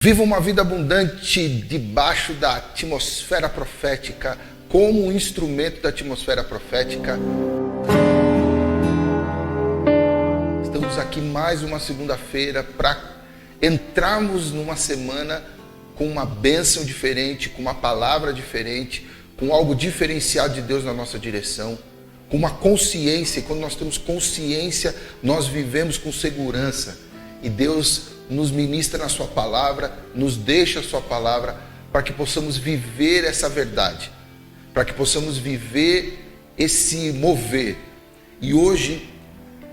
Viva uma vida abundante debaixo da atmosfera profética, como um instrumento da atmosfera profética. Estamos aqui mais uma segunda-feira para entrarmos numa semana com uma bênção diferente, com uma palavra diferente, com algo diferenciado de Deus na nossa direção, com uma consciência. E quando nós temos consciência, nós vivemos com segurança. E Deus nos ministra na sua palavra, nos deixa a sua palavra, para que possamos viver essa verdade, para que possamos viver esse mover. E hoje,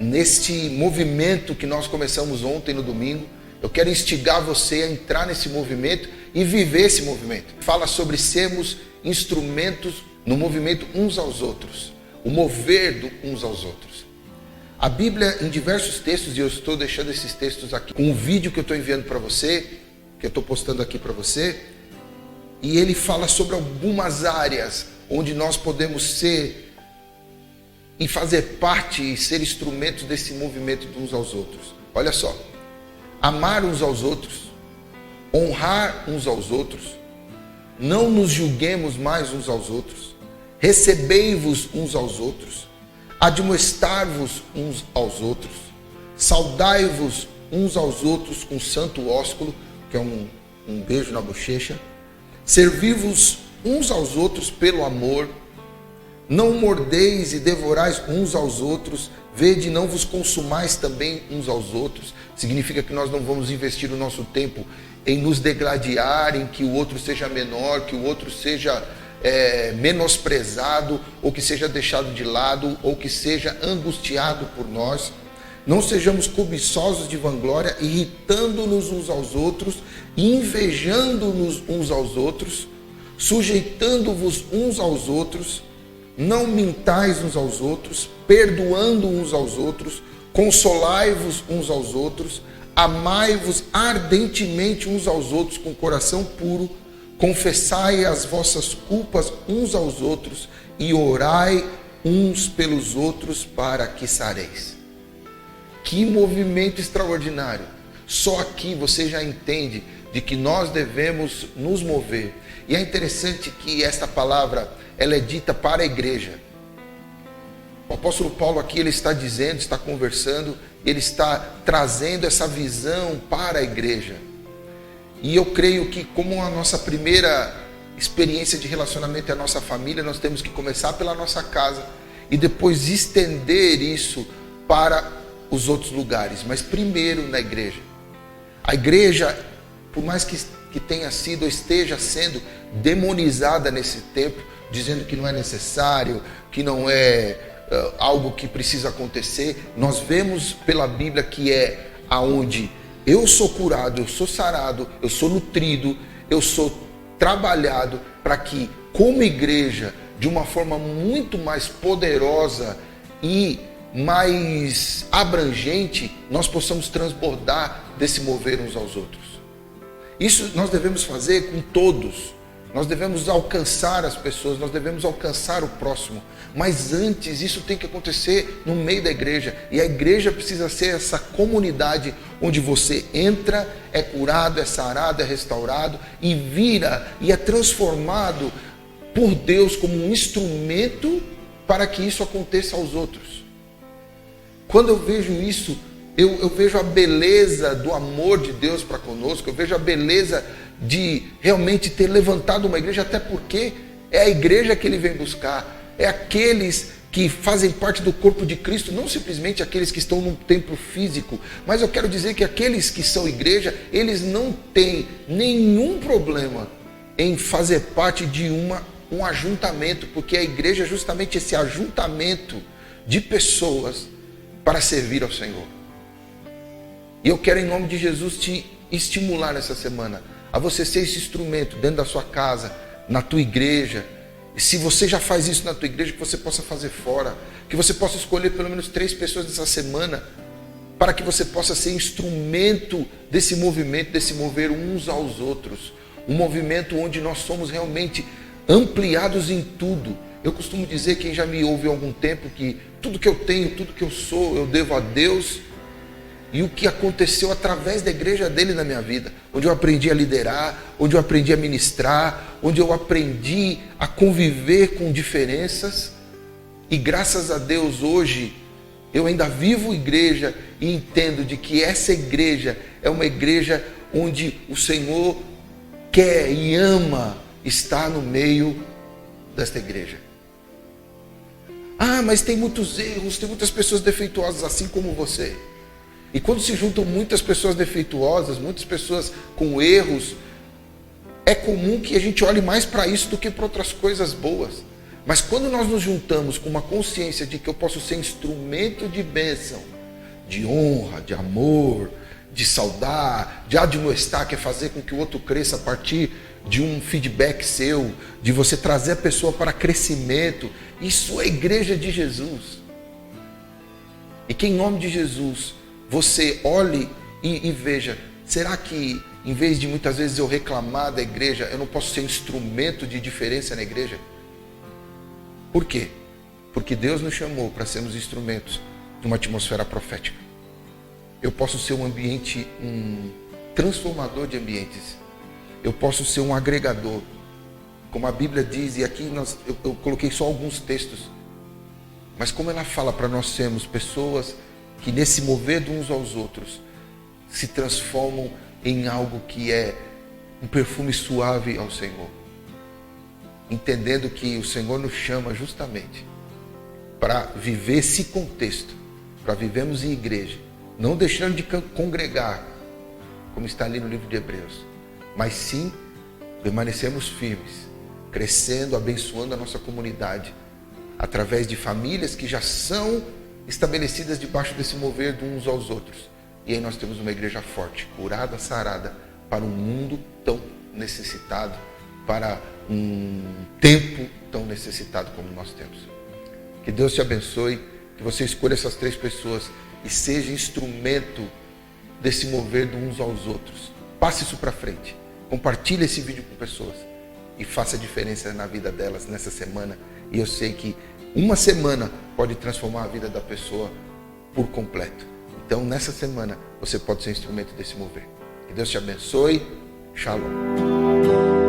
neste movimento que nós começamos ontem no domingo, eu quero instigar você a entrar nesse movimento e viver esse movimento. Fala sobre sermos instrumentos no movimento uns aos outros, o mover uns aos outros. A Bíblia, em diversos textos, e eu estou deixando esses textos aqui, com um vídeo que eu estou enviando para você, que eu estou postando aqui para você, e ele fala sobre algumas áreas onde nós podemos ser e fazer parte e ser instrumentos desse movimento de uns aos outros. Olha só, amar uns aos outros, honrar uns aos outros, não nos julguemos mais uns aos outros, recebei-vos uns aos outros, admoestar-vos uns aos outros, saudai-vos uns aos outros com santo ósculo, que é um beijo na bochecha, servi-vos uns aos outros pelo amor, não mordeis e devorais uns aos outros, vede, não vos consumais também uns aos outros. Significa que nós não vamos investir o nosso tempo em nos degladiar, em que o outro seja menor, que o outro seja menosprezado, ou que seja deixado de lado, ou que seja angustiado por nós. Não sejamos cobiçosos de vanglória, irritando-nos uns aos outros, invejando-nos uns aos outros, sujeitando-vos uns aos outros, não mintais uns aos outros, perdoando uns aos outros, consolai-vos uns aos outros, amai-vos ardentemente uns aos outros com coração puro, confessai as vossas culpas uns aos outros e orai uns pelos outros para que sareis. Que movimento extraordinário! Só aqui você já entende de que nós devemos nos mover. E é interessante que esta palavra ela é dita para a igreja. O apóstolo Paulo aqui ele está dizendo, está conversando, ele está trazendo essa visão para a igreja. E eu creio que como a nossa primeira experiência de relacionamento é a nossa família, nós temos que começar pela nossa casa e depois estender isso para os outros lugares, mas primeiro na igreja. A igreja, por mais que tenha sido ou esteja sendo demonizada nesse tempo, dizendo que não é necessário, que não é algo que precisa acontecer, nós vemos pela Bíblia que é aonde eu sou curado, eu sou sarado, eu sou nutrido, eu sou trabalhado para que, como igreja, de uma forma muito mais poderosa e mais abrangente, nós possamos transbordar desse mover uns aos outros. Isso nós devemos fazer com todos. Nós devemos alcançar as pessoas, nós devemos alcançar o próximo. Mas antes, isso tem que acontecer no meio da igreja. E a igreja precisa ser essa comunidade onde você entra, é curado, é sarado, é restaurado e vira e é transformado por Deus como um instrumento para que isso aconteça aos outros. Quando eu vejo isso, eu vejo a beleza do amor de Deus para conosco, eu vejo a beleza de realmente ter levantado uma igreja, até porque é a igreja que ele vem buscar, é aqueles que fazem parte do corpo de Cristo, não simplesmente aqueles que estão num templo físico, mas eu quero dizer que aqueles que são igreja, eles não têm nenhum problema em fazer parte de um ajuntamento, porque a igreja é justamente esse ajuntamento de pessoas para servir ao Senhor. E eu quero em nome de Jesus te estimular nessa semana a você ser esse instrumento dentro da sua casa, na tua igreja. E se você já faz isso na tua igreja, que você possa fazer fora, que você possa escolher pelo menos 3 pessoas nessa semana, para que você possa ser instrumento desse movimento, desse mover uns aos outros, um movimento onde nós somos realmente ampliados em tudo. Eu costumo dizer, quem já me ouve há algum tempo, que tudo que eu tenho, tudo que eu sou, eu devo a Deus e o que aconteceu através da igreja dele na minha vida, onde eu aprendi a liderar, onde eu aprendi a ministrar, onde eu aprendi a conviver com diferenças. E graças a Deus hoje eu ainda vivo igreja e entendo de que essa igreja é uma igreja onde o Senhor quer e ama estar no meio desta igreja. Ah, mas tem muitos erros, tem muitas pessoas defeituosas assim como você. E quando se juntam muitas pessoas defeituosas, muitas pessoas com erros, é comum que a gente olhe mais para isso do que para outras coisas boas. Mas quando nós nos juntamos com uma consciência de que eu posso ser instrumento de bênção, de honra, de amor, de saudar, de admoestar, que é fazer com que o outro cresça a partir de um feedback seu, de você trazer a pessoa para crescimento, isso é igreja de Jesus. E que em nome de Jesus, você olhe e veja, será que em vez de muitas vezes eu reclamar da igreja, eu não posso ser instrumento de diferença na igreja? Por quê? Porque Deus nos chamou para sermos instrumentos de uma atmosfera profética. Eu posso ser um ambiente, um transformador de ambientes. Eu posso ser um agregador. Como a Bíblia diz, e aqui eu coloquei só alguns textos, mas como ela fala para nós sermos pessoas que nesse mover de uns aos outros se transformam em algo que é um perfume suave ao Senhor. Entendendo que o Senhor nos chama justamente para viver esse contexto, para vivermos em igreja, não deixando de congregar, como está ali no livro de Hebreus, mas sim permanecermos firmes, crescendo, abençoando a nossa comunidade, através de famílias que já são estabelecidas debaixo desse mover de uns aos outros. E aí nós temos uma igreja forte, curada, sarada, para um mundo tão necessitado, para um tempo tão necessitado como nós temos. Que Deus te abençoe, que você escolha essas 3 pessoas e seja instrumento desse mover de uns aos outros. Passe isso para frente, compartilhe esse vídeo com pessoas e faça a diferença na vida delas nessa semana. E eu sei que uma semana pode transformar a vida da pessoa por completo. Então nessa semana você pode ser instrumento desse mover. Que Deus te abençoe. Shalom.